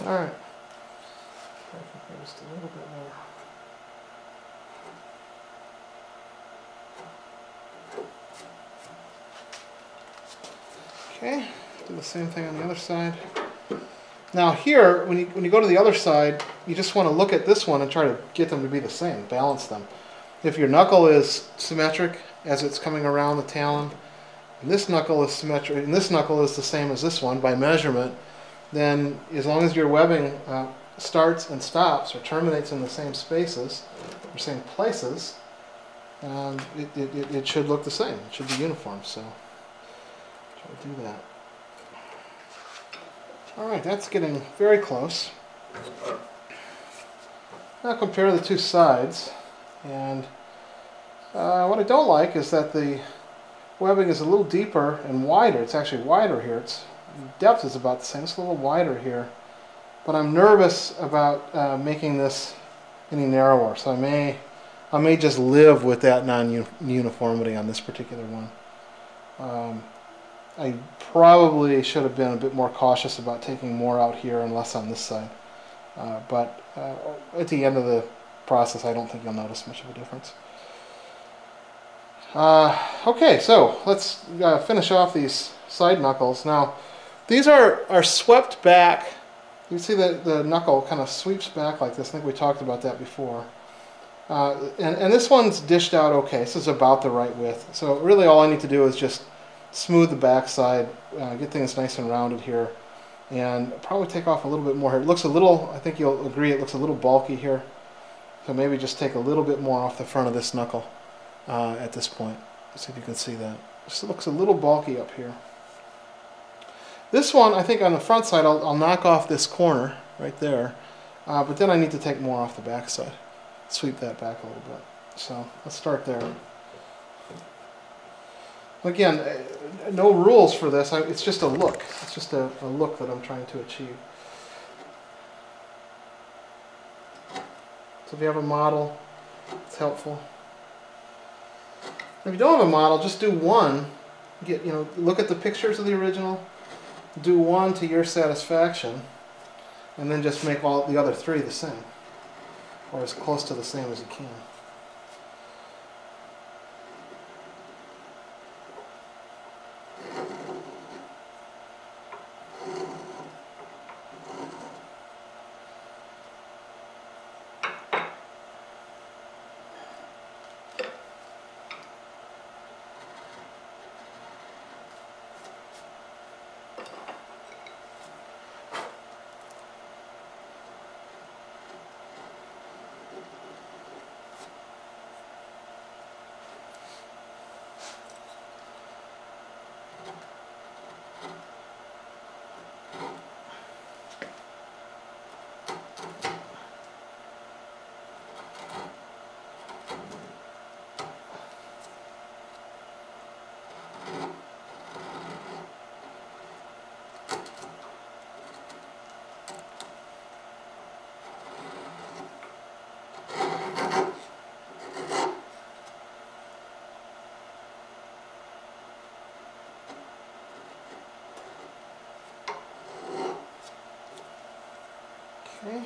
All right. I think just a little bit more. Okay, do the same thing on the other side. Now here, when you go to the other side, you just want to look at this one and try to get them to be the same, balance them. If your knuckle is symmetric as it's coming around the talon, and this knuckle is symmetric, and this knuckle is the same as this one by measurement, then as long as your webbing starts and stops or terminates in the same spaces or same places, it should look the same. It should be uniform. So try to do that. All right, that's getting very close. Now compare the two sides, and what I don't like is that the webbing is a little deeper and wider. It's actually wider here. Its depth is about the same. It's a little wider here, but I'm nervous about making this any narrower. So I may just live with that non-uniformity on this particular one. I probably should have been a bit more cautious about taking more out here and less on this side. But at the end of the process, I don't think you'll notice much of a difference. Okay, so let's finish off these side knuckles. Now, these are swept back. You can see that the knuckle kind of sweeps back like this. I think we talked about that before. And this one's dished out okay. This is about the right width. So really all I need to do is just smooth the back side, get things nice and rounded here, and probably take off a little bit more here. It looks a little, I think you'll agree, it looks a little bulky here. So maybe just take a little bit more off the front of this knuckle at this point. Let's see if you can see that. Just looks a little bulky up here. This one, I think on the front side, I'll knock off this corner right there, but then I need to take more off the back side. Sweep that back a little bit. So let's start there. Again, no rules for this. It's just a look. It's just a look that I'm trying to achieve. So if you have a model, it's helpful. If you don't have a model, just do one. Look at the pictures of the original, do one to your satisfaction, and then just make all the other three the same, or as close to the same as you can. Okay.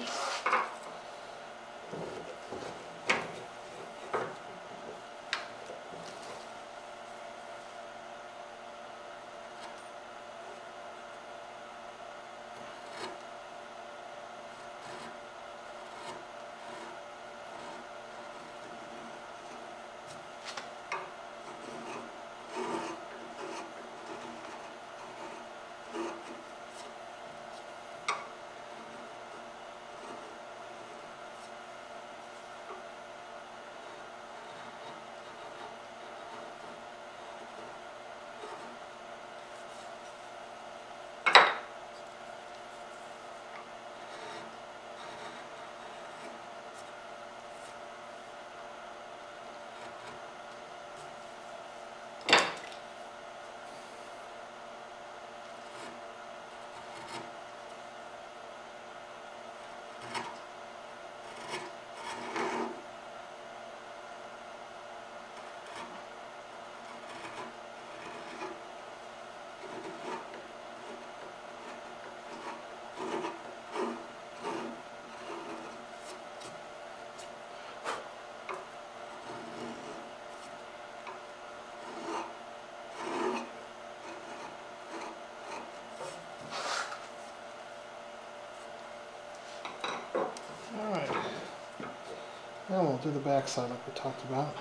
Then we'll do the back side like we talked about.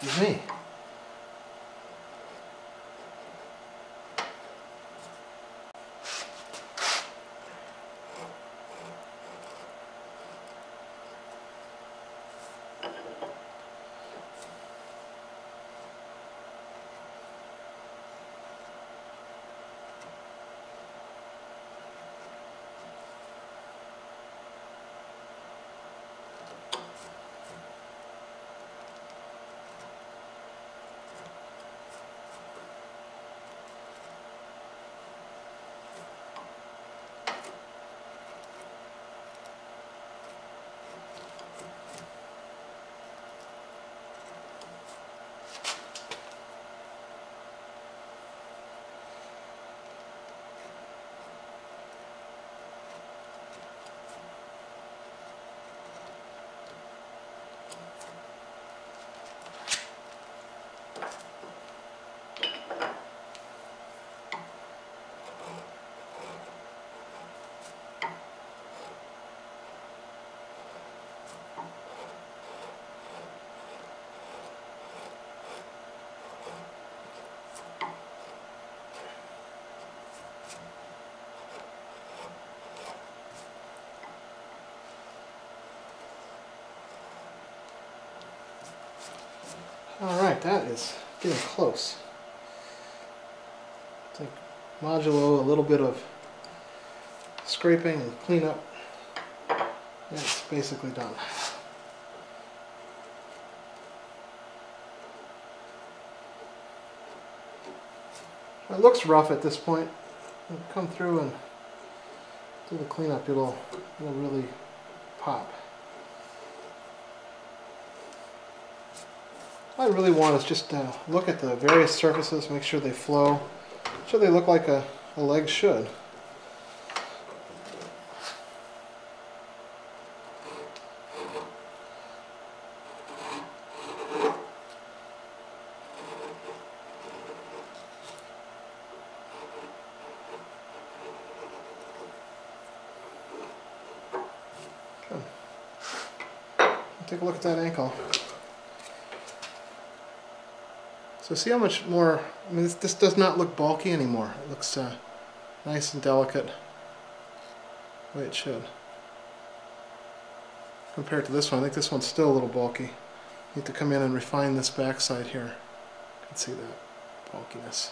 Excuse me. Alright, that is getting close. I think modulo, a little bit of scraping and cleanup, and it's basically done. It looks rough at this point. When you come through and do the cleanup, it'll really pop. What I really want is just to look at the various surfaces, make sure they flow, make sure they look like a leg should. Good. Take a look at that ankle. So see how much more, I mean this does not look bulky anymore. It looks nice and delicate, the way it should. Compared to this one, I think this one's still a little bulky. Need to come in and refine this backside here. You can see that bulkiness.